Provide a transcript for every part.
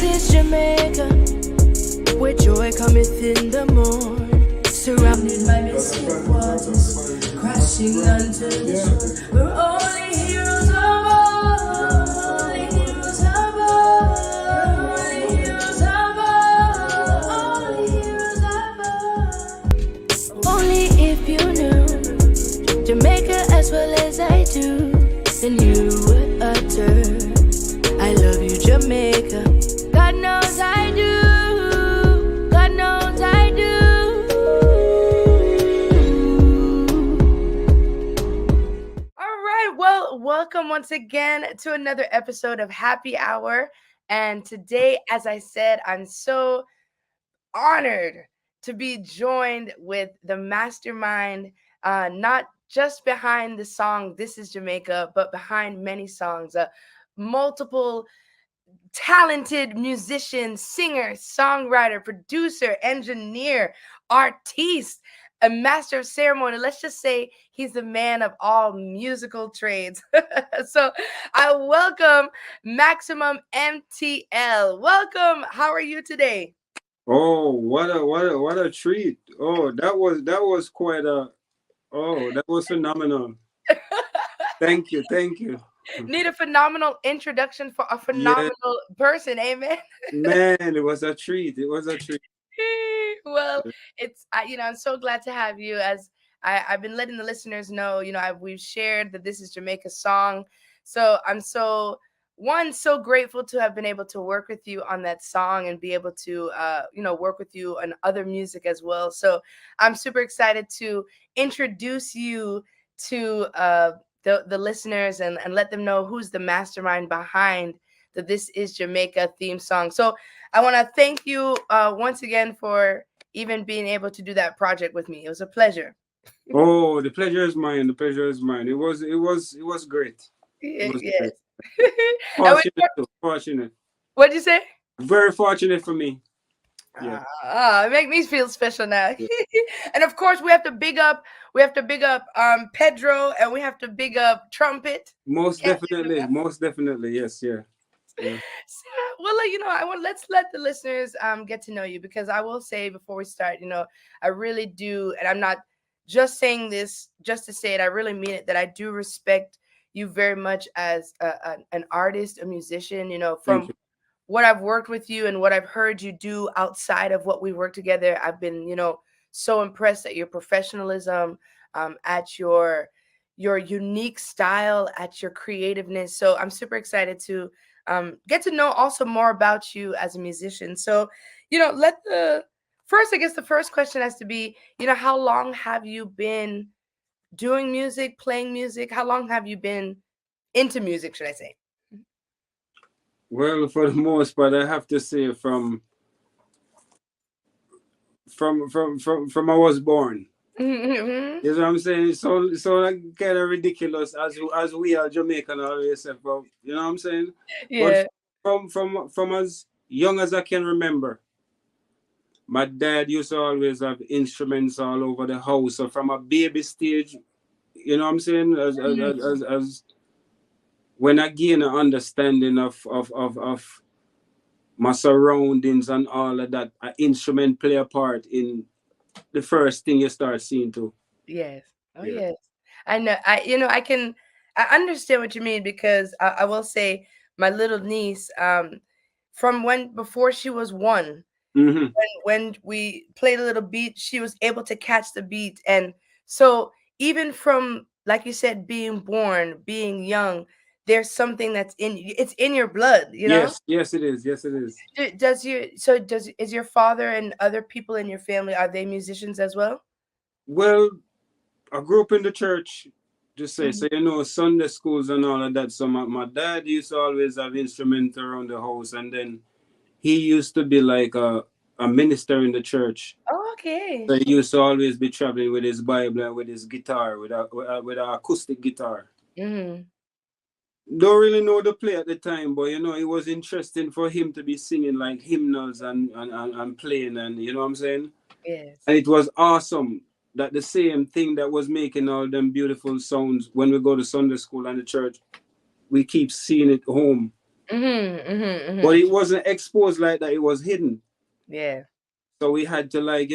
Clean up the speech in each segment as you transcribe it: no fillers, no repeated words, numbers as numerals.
This is Jamaica, where joy cometh in the morn, surrounded by misty waters, crashing unto the shore. We're only heroes of all, only heroes of all, only heroes of all, only heroes of all. Only if you knew Jamaica as well as I do, then you would utter, I love you, Jamaica. God knows I do. God knows I do. All right. Well, welcome once again to another episode of Happy Hour. And today, as I said, I'm so honored to be joined with the mastermind, not just behind the song This is Jamaica, but behind many songs, multiple talented musician, singer, songwriter, producer, engineer, artiste, a master of ceremony. Let's just say he's the man of all musical trades. So I welcome Maximum MTL. Welcome. How are you today? Oh, what a treat. Oh, that was quite that was phenomenal. Thank you. Need a phenomenal introduction for a Yeah, phenomenal person. Amen. man, it was a treat. It was a treat. Well, I'm so glad to have you. As I've been letting the listeners know, we've shared that This is Jamaica's song. So I'm so grateful to have been able to work with you on that song and be able to, work with you on other music as well. So I'm super excited to introduce you to the listeners and let them know who's the mastermind behind the This is Jamaica theme song. So I want to thank you once again for even being able to do that project with me. It was a pleasure. Oh, the pleasure is mine. The pleasure is mine. It was great. It was Yes. great. And Fortunate too. Fortunate. what'd you say? Very fortunate for me. Yeah. It make me feel special now. Yeah. And of course we have to big up Pedro, and we have to big up Trumpet. Most Can't leave him definitely. out. Most definitely. Yes. Yeah. Yeah. So, well, let's let the listeners get to know you, because I will say before we start, I really do, and I'm not just saying this just to say it. I really mean it, that I do respect you very much as an artist, a musician. Thank From you. what I've worked with you and what I've heard you do outside of what we work together, I've been, so impressed at your professionalism, at your unique style, at your creativeness. So I'm super excited to get to know also more about you as a musician. So, I guess the first question has to be, how long have you been doing music, playing music? How long have you been into music, should I say? Well, for the most part, I have to say from I was born. Mhm. You know what I'm saying? So like kind of ridiculous as we are Jamaican always say, but you know what I'm saying? But Yeah. from as young as I can remember, my dad used to always have instruments all over the house. So from a baby stage, you know what I'm saying? As when I gain an understanding of my surroundings and all of that, an instrument play a part in the first thing you start seeing too. Yes. Oh, Yeah. yes. I know. I understand what you mean, because I will say my little niece, from before she was one, Hmm. when we played a little beat, she was able to catch the beat. And so even from, like you said, being born, being young, there's something that's it's in your blood. Yes, it is. Yes, it is. Is your father and other people in your family, are they musicians as well? Well, I grew up in the church, just say, Mhm. so Sunday schools and all of that. So my dad used to always have instruments around the house, and then he used to be like a minister in the church. Oh, okay. So he used to always be traveling with his Bible and with his guitar, with a acoustic guitar. Hmm. Don't really know the play at the time, but it was interesting for him to be singing like hymnals and playing, and you know what I'm saying? Yes. And it was awesome that the same thing that was making all them beautiful sounds when we go to Sunday school and the church, we keep seeing it home. but Mhm. it wasn't exposed like that. It was hidden. Yeah. So we had to, like,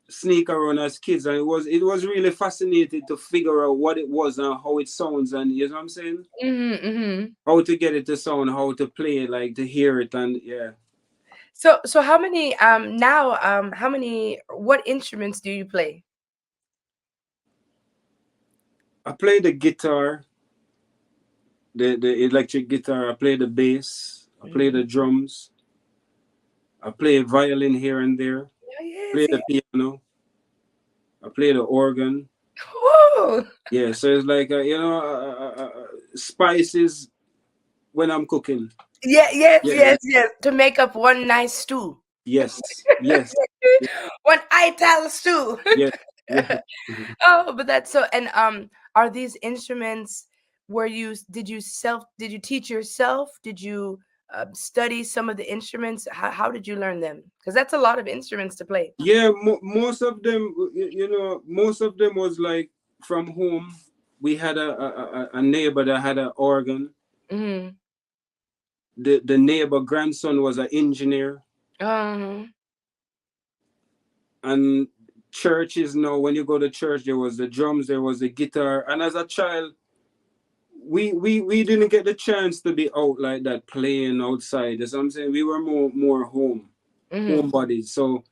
sneak around as kids, and it was really fascinating to figure out what it was and how it sounds, and you know what I'm saying, Mhm. how to get it to sound, how to play it, like to hear it, and yeah. So how many now how many what instruments do you play? I play the guitar, the electric guitar. I play the bass. I play Mhm. the drums. I play violin here and there. Yeah, yes, Play yeah. the piano. I play the organ. Woo! Yeah, so it's like spices when I'm cooking. Yeah, yes, Yeah, yes, yes. To make up one nice stew. yes, yes, yes, One ital stew. yes, yes. Oh, but that's so. And are these instruments where did you teach yourself? Did you study some of the instruments? How did you learn them? Because that's a lot of instruments to play. Yeah, most of them, most of them was like from home. We had a neighbor that had an organ. Mm-hmm. The neighbor grandson was an engineer. Um, And churches now, when you go to church, there was the drums, there was the guitar. And as a child, we didn't get the chance to be out like that playing outside. That's what I'm saying. We were more mm-hmm. homebodies. So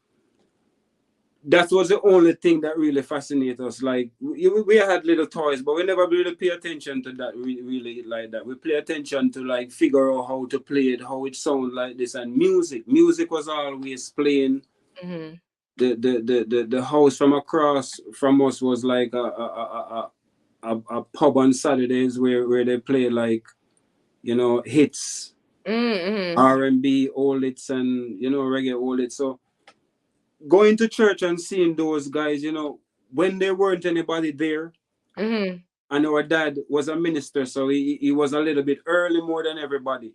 that was the only thing that really fascinated us. Like we had little toys, but we never really pay attention to that really like that. We pay attention to like figure out how to play it, how it sounds like this, and music was always playing. Mm-hmm. The house from across from us was like a pub on Saturdays where they play like hits, Mm-hmm. R&B old hits, and reggae old hits. So going to church and seeing those guys, when there weren't anybody there, Mm-hmm. and our dad was a minister, so he was a little bit early more than everybody.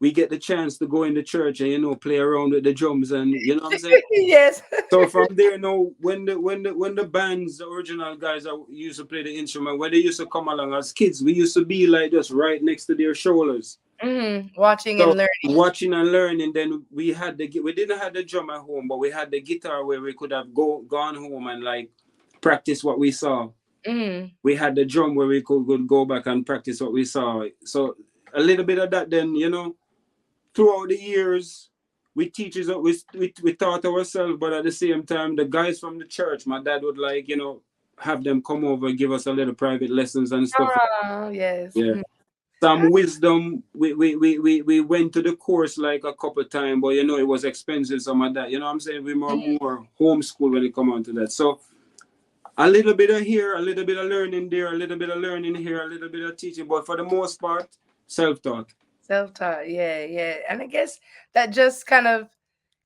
We get the chance to go in the church and play around with the drums, and you know what I'm saying. Yes. So from there, when the bands, the original guys that used to play the instrument, when they used to come along as kids, we used to be like just right next to their shoulders. Mm-hmm. Watching So and learning. watching and learning. Then we didn't have the drum at home, but we had the guitar where we could have gone home and like practice what we saw. Mm-hmm. We had the drum where we could go back and practice what we saw. So a little bit of that. Then throughout the years, we teachers we taught ourselves, but at the same time, the guys from the church, my dad would like have them come over, give us a little private lessons and stuff. Oh, yes. Yeah, Mhm. some wisdom. We went to the course like a couple of times, but it was expensive. Some of that, what I'm saying, we more homeschool when it come on to that. So a little bit of here, a little bit of learning there, a little bit of learning here, a little bit of teaching, but for the most part, self-taught. Self-taught. Yeah, yeah. And I guess that just kind of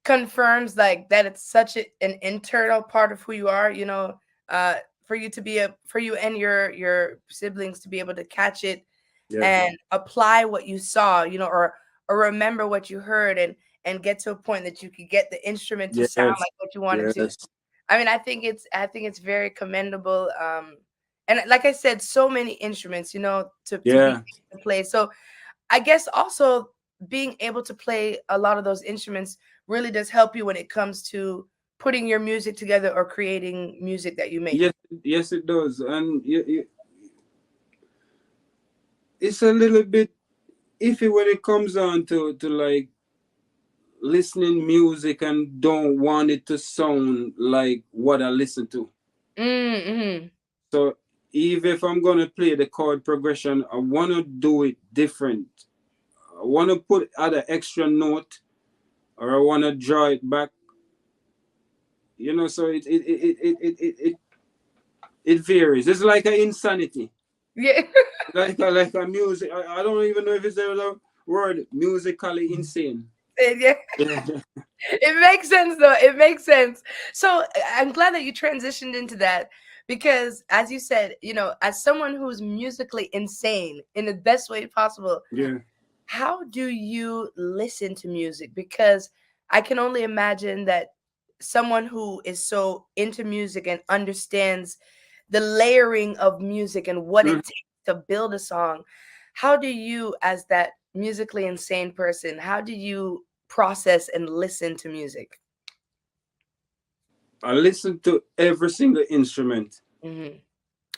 confirms like that it's such an internal part of who you are, uh for you to be for you and your siblings to be able to catch it Yeah. and apply what you saw, or remember what you heard and get to a point that you could get the instrument to sound Yes. like what you wanted to. Yes. I mean, I think it's very commendable. And like I said, so many instruments, to be Yeah. able to play. So I guess also being able to play a lot of those instruments really does help you when it comes to putting your music together or creating music that you make. Yes, yes, it does, and it's a little bit iffy when it comes on to like listening music and don't want it to sound like what I listen to. Mm-hmm. So even if I'm gonna play the chord progression, I wanna do it different. I wanna put add an extra note, or I wanna draw it back. So it varies. It's like an insanity. Yeah. Like a music. I don't even know if it's a word, musically insane. Yeah. Yeah. It makes sense though. It makes sense. So I'm glad that you transitioned into that because as you said, as someone who's musically insane in the best way possible, Yeah. how do you listen to music? Because I can only imagine that someone who is so into music and understands the layering of music and what it Mhm. takes to build a song, how do you, as that musically insane person, how do you process and listen to music? I listen to every single instrument, Hmm.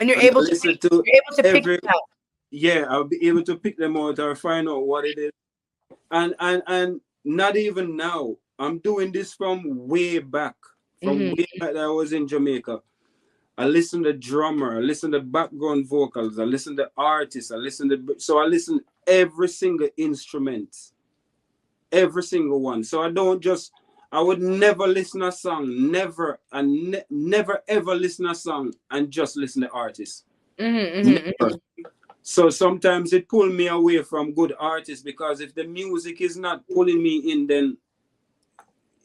And you're and I able to listen to pick every, them out. yeah, I'll be able to pick them out or find out what it is. And not even now. I'm doing this from Hmm. way back that I was in Jamaica. I listen to drummer, I listen to background vocals, I listen to artists, so I listen every single instrument, every single one. So I would never listen a song, never ever listen a song and just listen to artists. Hmm. Never. Hmm. So sometimes it pull me away from good artists because if the music is not pulling me in, then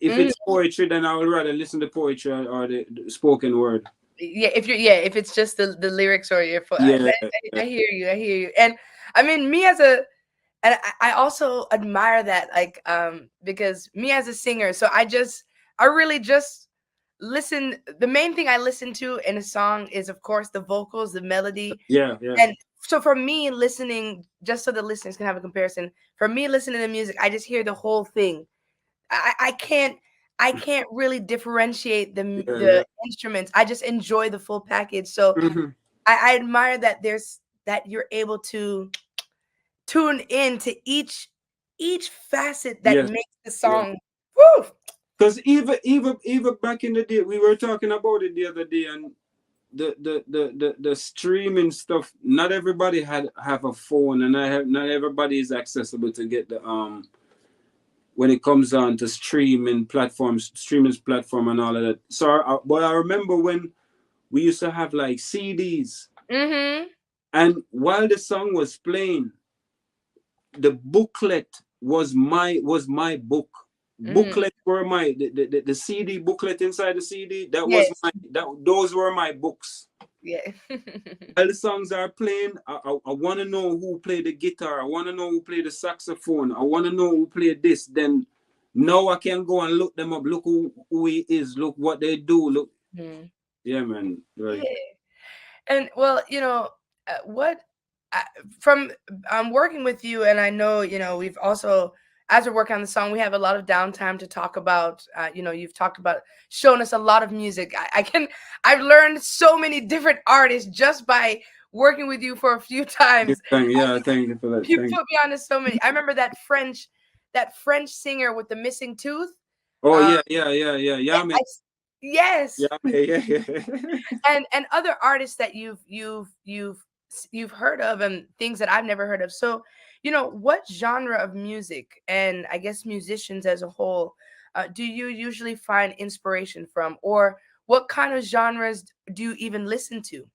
if Hmm. it's poetry, then I would rather listen to poetry or the spoken word. Yeah, if it's just the lyrics or your foot, Yeah, I hear you, I hear you. And I mean, me as a and I also admire that, like, because me as a singer, so I really just listen. The main thing I listen to in a song is, of course, the vocals, the melody. yeah, yeah, And so for me, listening, just so the listeners can have a comparison, for me listening to music, I just hear the whole thing. I can't, I can't really differentiate yeah, yeah. the instruments. I just enjoy the full package. So Hmm. I admire that that you're able to tune in to each facet that Yes, makes the yes. song. Woo! Because even back in the day, we were talking about it the other day, and the streaming stuff. Not everybody have a phone, and not everybody is accessible to get the when it comes on to streaming platform and all of that. So, but I remember when we used to have like CDs, Mm-hmm. and while the song was playing, the booklet was my book. Mm-hmm. Booklet were the CD booklet inside the CD. Yes. Those were my books. Yeah. While the songs are playing, I want to know who played the guitar. I want to know who played the saxophone. I want to know who played this. Then now I can go and look them up. Look who he is. Look what they do. Look, Mhm. yeah, man. Yeah. Right. And well, what I, from working with you, and I know, we've also, as we're working on the song, we have a lot of downtime to talk about. You've talked about showing us a lot of music. I've learned so many different artists just by working with you for a few Yeah, times. thank you for that. You Thank you. put me on to so many. I remember that French singer with the missing tooth. Oh Um, yeah, yeah, yeah, yeah. yeah, Yeah, man. yes, Yeah, man. Yeah, yeah. and other artists that you've heard of, and things that I've never heard of. So, what genre of music, and I guess musicians as a whole, do you usually find inspiration from, or what kind of genres do you even listen to?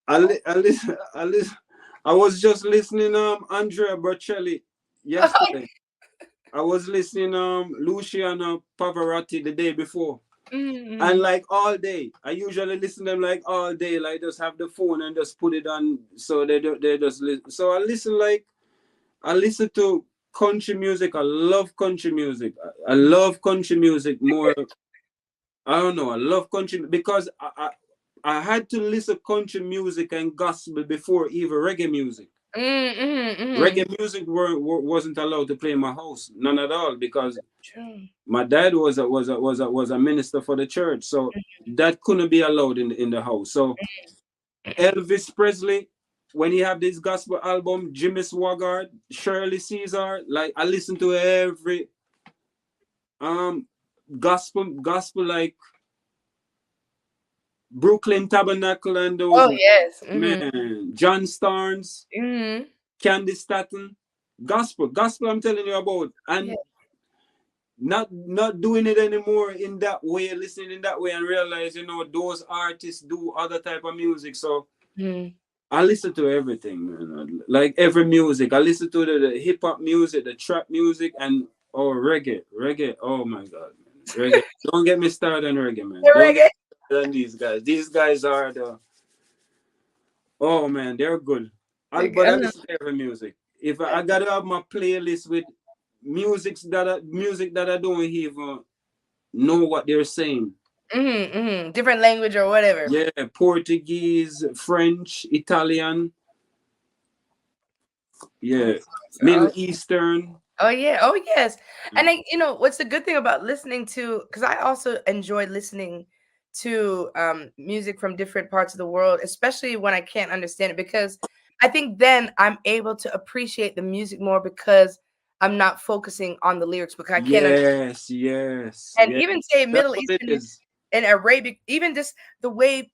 I listen. I listen. I was just listening Andrea Bocelli yesterday. I was listening Luciano Pavarotti the day before. And Mm-hmm. like all day, I usually listen to them like all day, like just have the phone and just put it on, so they just listen. So I listen to country music. I love country music. I love country music more. I don't know. I love country because I had to listen country music and gospel before even reggae music. Mm-hmm. Reggae music wasn't allowed to play in my house, none at all, because True. my dad was a minister for the church, so that couldn't be allowed in the house. So Elvis Presley, when he had this gospel album, Jimmy Swaggart, Shirley Caesar, like I listen to every um gospel like Brooklyn Tabernacle and those, Oh yes. Mm-hmm. man, John Starnes, Mm-hmm. Candy Staten, gospel I'm telling you about, Yeah. and not doing it anymore in that way, listening in that way, and realize those artists do other type of music. So Mm-hmm. I listen to everything, man. Like every music, I listen to the hip hop music, the trap music, and reggae. Oh my god, man. Reggae. Don't get me started on reggae, man. The Don't get reggae. me started on these guys. These guys are the, oh man, they're good. But I listen to every music. If I gotta have my playlist with music that I don't even know what they're saying. Different language or whatever. Yeah, Portuguese, French, Italian, All yeah, sorts. Middle Eastern. Oh yeah. Oh yes. And I, what's the good thing about listening to, because I also enjoy listening to music from different parts of the world, especially when I can't understand it, because I think then I'm able to appreciate the music more because I'm not focusing on the lyrics because I can't understand. Yes, yes, And yes. even say That's Middle what it Eastern is. and Arabic, even just the way,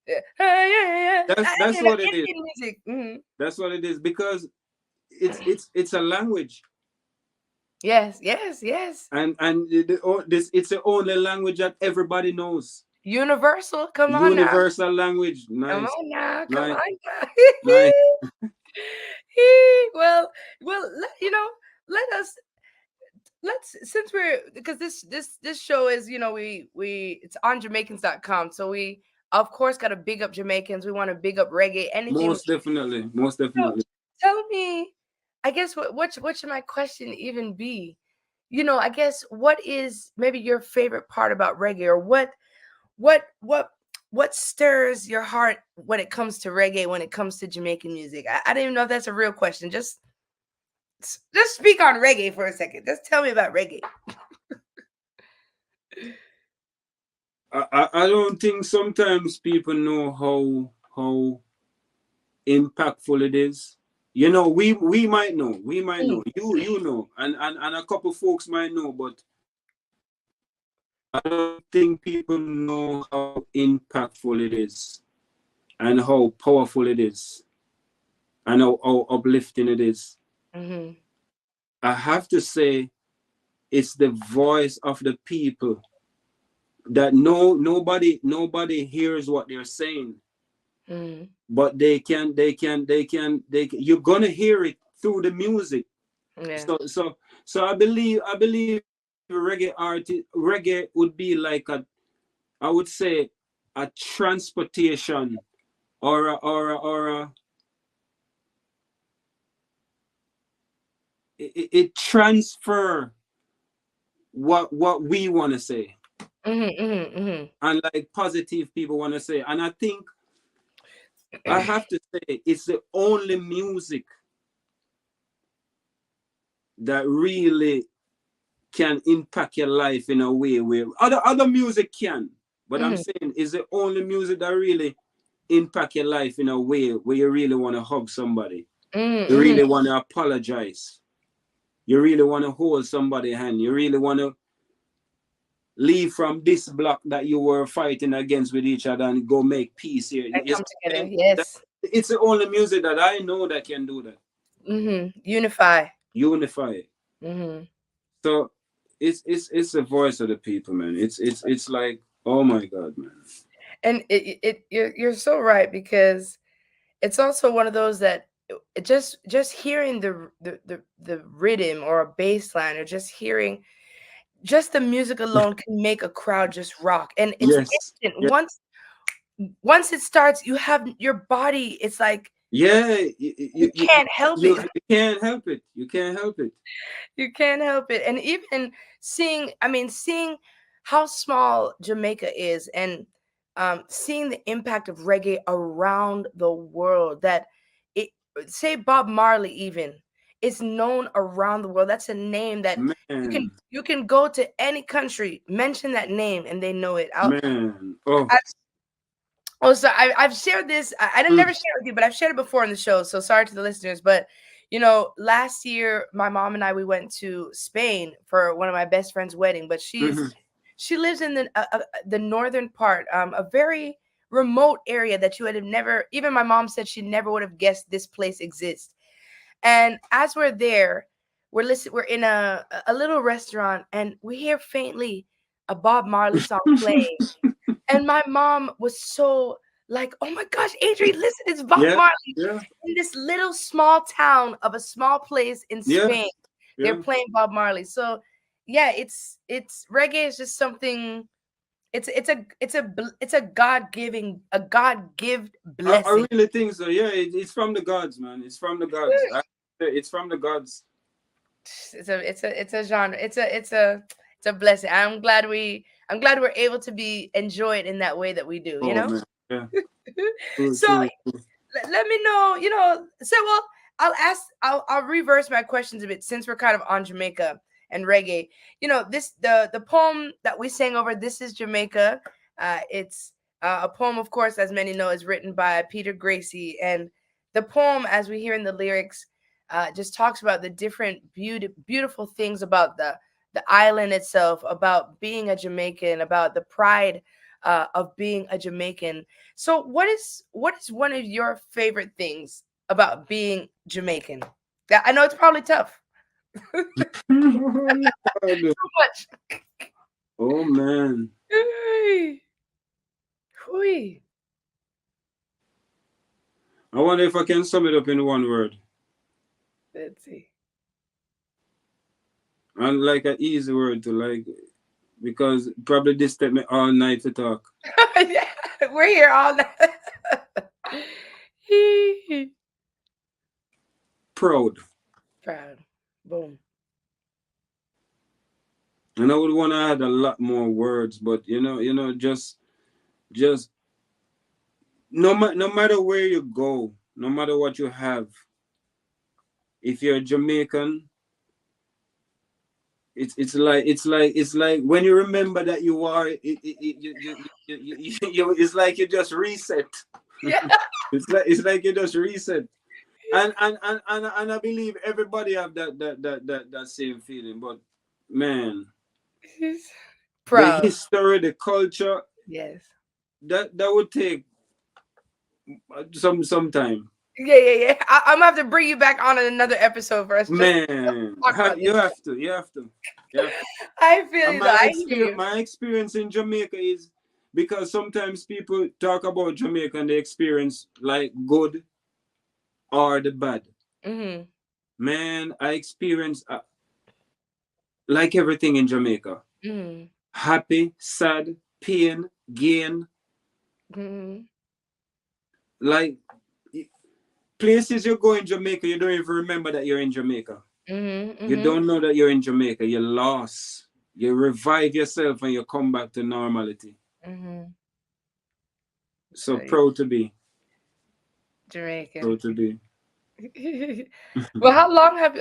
yeah, yeah, That's yeah, what it is. Indian music. That's what it is because it's a language, Yes, yes, yes. and this it's the only language that everybody knows. Universal. Come on now. Universal language. Come Nice, on now. Come nice, on now. nice. well, let, let us let's, since we're, because this show is, we it's on Jamaicans.com, so we of course got to big up Jamaicans. We want to big up reggae, anything. Most definitely, most So definitely. tell me, I guess what should my question even be? I guess what is maybe your favorite part about reggae, or what what what stirs your heart when it comes to reggae, when it comes to Jamaican music? I don't even know if that's a real question. Just speak on reggae for a second. Just tell me about reggae. I don't think sometimes people know how impactful it is. You know, we might know, Mm, you know, and a couple folks might know, but I don't think people know how impactful it is and how powerful it is and how uplifting it is. mm-hmm, I have to say it's the voice of the people that nobody hears what they're saying, mm-hmm. but they can you're gonna hear it through the music. Yeah. So I believe reggae would be like I would say a transportation or a it transfer what we want to say, Mm-hmm, mm-hmm, mm-hmm. and like positive people want to say, and I think I have to say it's the only music that really can impact your life in a way where other music can, but I'm Mm-hmm, saying it's the only music that really impact your life in a way where you really want to hug somebody, you mm-hmm. really want to apologize, you really want to hold somebody's hand, you really want to leave from this block that you were fighting against with each other and go make peace here. And You see come what I'm together. saying? Yes. It's the only music that I know that can do that. Mm-hmm. Unify. Unify it. Mm-hmm. So it's the voice of the people, man. It's like, oh my God, man. And you're so right, because it's also one of those that just hearing the rhythm or a bass line, or just hearing just the music alone can make a crowd just rock, and it's Yes. instant. Yeah. Once it starts, you have your body, it's like Yeah. you can't help it. You can't help it. You can't help it. You can't help it. And even seeing how small Jamaica is, and seeing the impact of reggae around the world, that it, say Bob Marley even, is known around the world. That's a name that Man. you can go to any country, mention that name, and they know it. Man. Oh. I Also, I've shared this. I didn't Mm. never share it with you, but I've shared it before in the show. So sorry to the listeners. But last year my mom and I, we went to Spain for one of my best friend's wedding. But Mhm. she lives in the northern part, a very remote area that you would have never. Even my mom said she never would have guessed this place exists. And as we're there, we're in a little restaurant, and we hear faintly a Bob Marley song playing, and my mom was so like, "Oh my gosh, Adrian, listen, it's Bob Yeah. Marley Yeah. in this little small town of a small place in Yeah. Spain. They're Yeah. playing Bob Marley." So, yeah, it's reggae is just something. It's a God-given I blessing. really think so. Yeah, it's from the gods, man. It's from the gods. It's from the gods. It's a genre. It's a blessing. I'm glad I'm glad we're able to be enjoyed in that way that we do, you Oh know? man, yeah, true, So true. let me know, so well, I'll reverse my questions a bit since we're kind of on Jamaica and reggae. This the poem that we sang over, This Is Jamaica. It's a poem, of course, as many know, is written by Peter Gracie, and the poem, as we hear in the lyrics, just talks about the different beautiful things about the island itself, about being a Jamaican, about the pride of being a Jamaican. So what is one of your favorite things about being Jamaican? Yeah, I know it's probably tough. Oh, Lord. So much. Oh man, Hey. Hui. I wonder if I can sum it up in one word, Let's see. and like an easy word to like, because probably this take me all night to talk. Yeah, we're here all night. Hee. Proud. Proud. Boom. And I would want to add a lot more words, but just no matter where you go, no matter what you have, if you're Jamaican, it's like when you remember that you are, it's like you just reset. Yeah. It's like you just reset. And I believe everybody have that same feeling. But man, the Proud. history, the culture, Yes. that would take some time. Yeah, yeah, yeah. I'm gonna have to bring you back on in another episode for us just Man, to talk about you this. have to, you have to, you have to. I feel And you though. I hear you. my experience in Jamaica is because sometimes people talk about Jamaica and they experience like good or the bad. Mm-hmm. Man, I experience like everything in Jamaica. Mm-hmm. Happy, sad, pain, gain. Mm-hmm. Like places you go in Jamaica, you don't even remember that you're in Jamaica. Mm-hmm. You Mm-hmm. don't know that you're in Jamaica. You're lost. You revive yourself and you come back to normality. Mm-hmm. So So you're proud to be. Jamaican. Proud to be. Well, how long have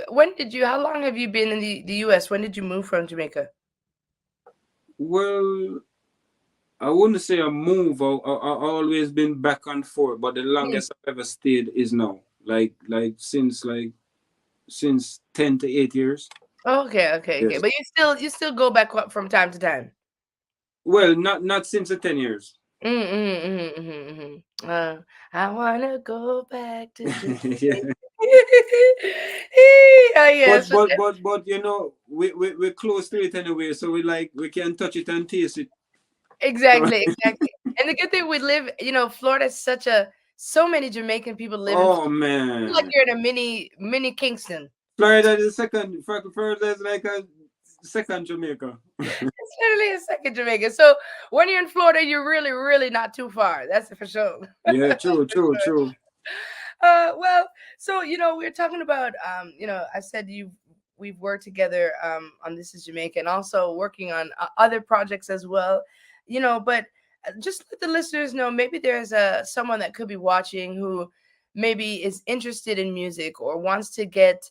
you been in the US? When did you move from Jamaica? Well, I wouldn't say a move. I always been back and forth, but the Mm. longest I've ever stayed is now. Since 10 to 8 years. Okay, okay, okay. Yes. But you still go back from time to time. Well, not since the 10 years. I wanna go back to Yeah. Jamaica. Oh yes, But we're close to it anyway, so we can touch it and taste it. So, exactly, exactly. And the good thing we live, Florida is so many Jamaican people live in oh Florida. It's like man, you're in a mini Kingston. Florida is second. Florida is like a second Jamaica. It's literally a second Jamaica. So when you're in Florida, you're really, really not too far. That's for sure. Yeah, true, true, true. Well, so we're talking about I said we've worked together on This Is Jamaica and also working on other projects as well. But just let the listeners know, maybe there's someone that could be watching who maybe is interested in music or wants to get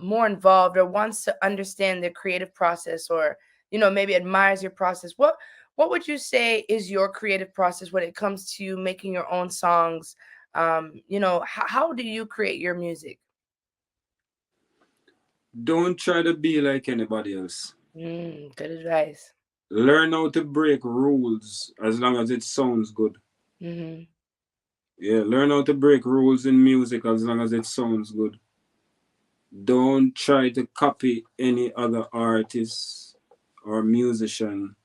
more involved or wants to understand the creative process, or maybe admires your process. What would you say is your creative process when it comes to making your own songs? How do you create your music? Don't try to be like anybody else. Good advice. Learn how to break rules as long as it sounds good. Hmm. Yeah, learn how to break rules in music as long as it sounds good. Don't try to copy any other artist or musician.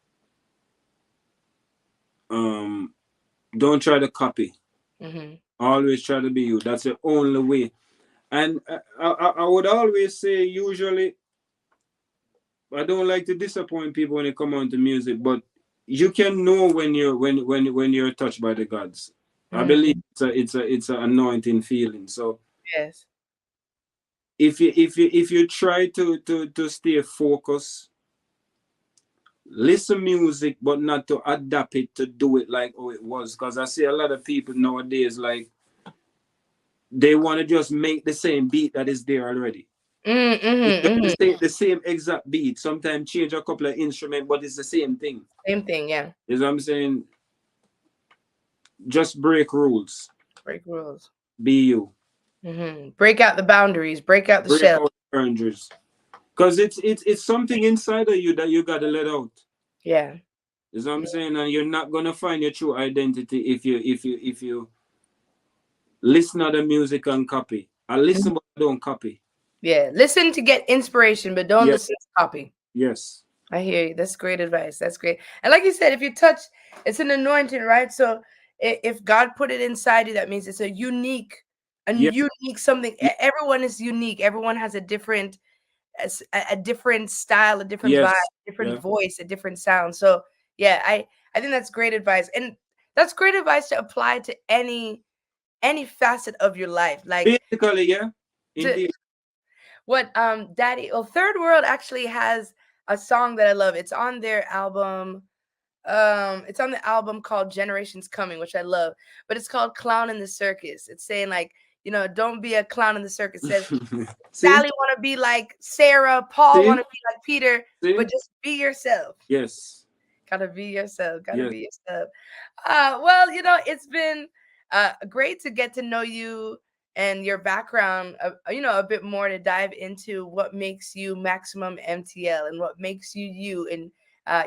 Um, don't try to copy. Hmm. Always try to be you. That's the only way. And I would always say, usually, I don't like to disappoint people when it come on to music, but you can know when you're touched by the gods. I believe Hmm. it's a anointing feeling. So Yes. if you try to stay focused, listen music, but not to adapt it to do it like how it was. Because I see a lot of people nowadays, like, they want to just make the same beat that is there already. It's just the same exact beat. Sometimes change a couple of instruments, but it's the same thing. Same thing, yeah. Is what I'm saying. Just break rules. Break rules. Be you. Break out the boundaries. Break out the Break shell. out the boundaries. Because it's something inside of you that you gotta let out. Yeah. Is what I'm saying, and you're not gonna find your true identity if you listen to the music and copy. I listen, but I don't copy. Yeah, listen to get inspiration, but don't listen to copy. Yes. I hear you. That's great advice. That's great. And like you said, if you touch, it's an anointing, right? So if God put it inside you, that means it's a unique something. Everyone is unique. Everyone has a different style, a different vibe, different voice, a different sound. So yeah, I think that's great advice. And that's great advice to apply to any facet of your life. Like basically, yeah. Indeed. What Daddy Third World actually has a song that I love. It's on their album. It's on the album called Generations Coming, which I love. But it's called Clown in the Circus. It's saying, like, don't be a clown in the circus. It says Sally want to be like Sarah, Paul want to be like Peter, but just be yourself. Yes. Gotta be yourself. Gotta be yourself. Well, it's been great to get to know you and your background, a bit more, to dive into what makes you Maximum MTL and what makes you you, and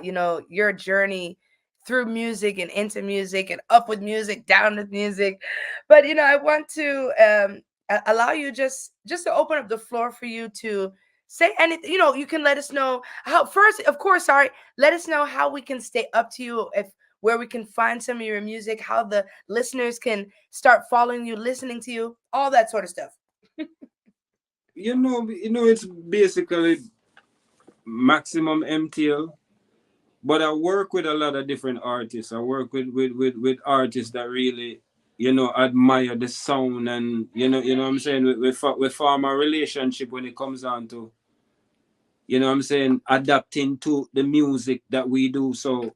your journey through music and into music and up with music, down with music. But I want to allow you just to open up the floor for you to say anything. You can let us know how, first, of course, let us know how we can stay up to you, where we can find some of your music, how the listeners can start following you, listening to you, all that sort of stuff. It's basically Maximum MTL, but I work with a lot of different artists. I work with artists that really, admire the sound, and what I'm saying, we form a relationship when it comes on to, what I'm saying, adapting to the music that we do. So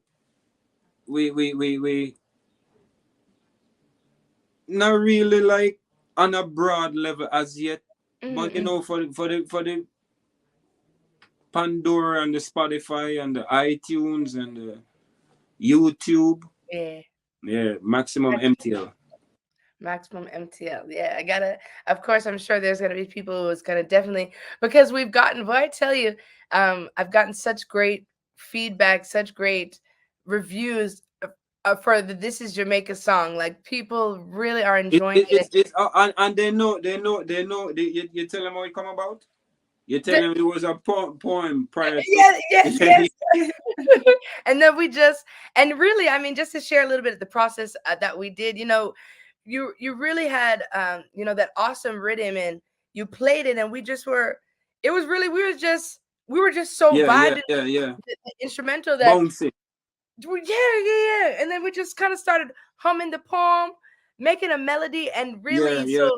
we not really like on a broad level as yet, but for the Pandora and the Spotify and the iTunes and the YouTube, Maximum MTL. Maximum MTL. Yeah, of course, I'm sure there's gonna be people who's gonna definitely, because we've gotten, boy, I tell you, I've gotten such great feedback, such great reviews for the This Is Jamaica song. Like, people really are enjoying it. And they know. You tell them how it come about. You tell them it was a poem prior to. Yes. And then and really, I mean, just to share a little bit of the process that we did, you really had, that awesome rhythm, and you played it, and we were just so vibing. The instrumental that bouncing. Yeah. And then we just kind of started humming the poem, making a melody, and really, so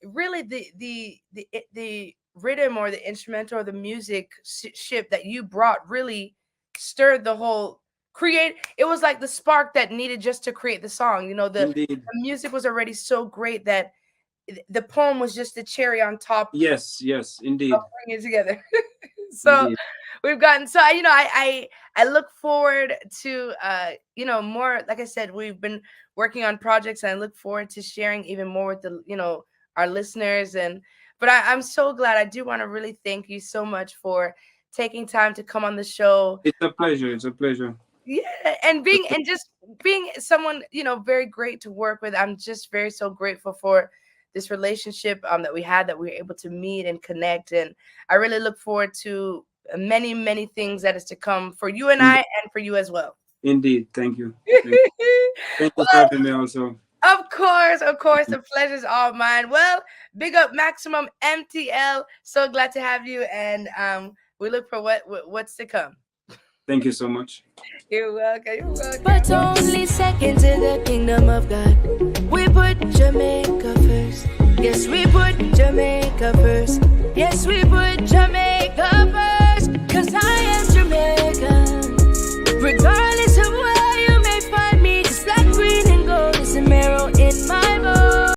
really the rhythm or the instrumental or the music ship that you brought really stirred the whole it was like the spark that needed just to create the song. The music was already so great that the poem was just the cherry on top. Yes, indeed. Bring it together. So indeed. We've gotten, so I look forward to more. Like I said, we've been working on projects, and I look forward to sharing even more with the our listeners. But I'm so glad. I do want to really thank you so much for taking time to come on the show. It's a pleasure. Yeah, and just being someone very great to work with. I'm just so grateful for this relationship that we had, that we were able to meet and connect, and I really look forward to many things that is to come for you and I, and for you as well. Indeed, thank you. Thank you for having me also. Of course, the pleasure's all mine. Well, big up Maximum MTL. So glad to have you, and we look for what's to come. Thank you so much. You're welcome. But only second to the kingdom of God. We put Jamaica first. Yes, we put Jamaica first.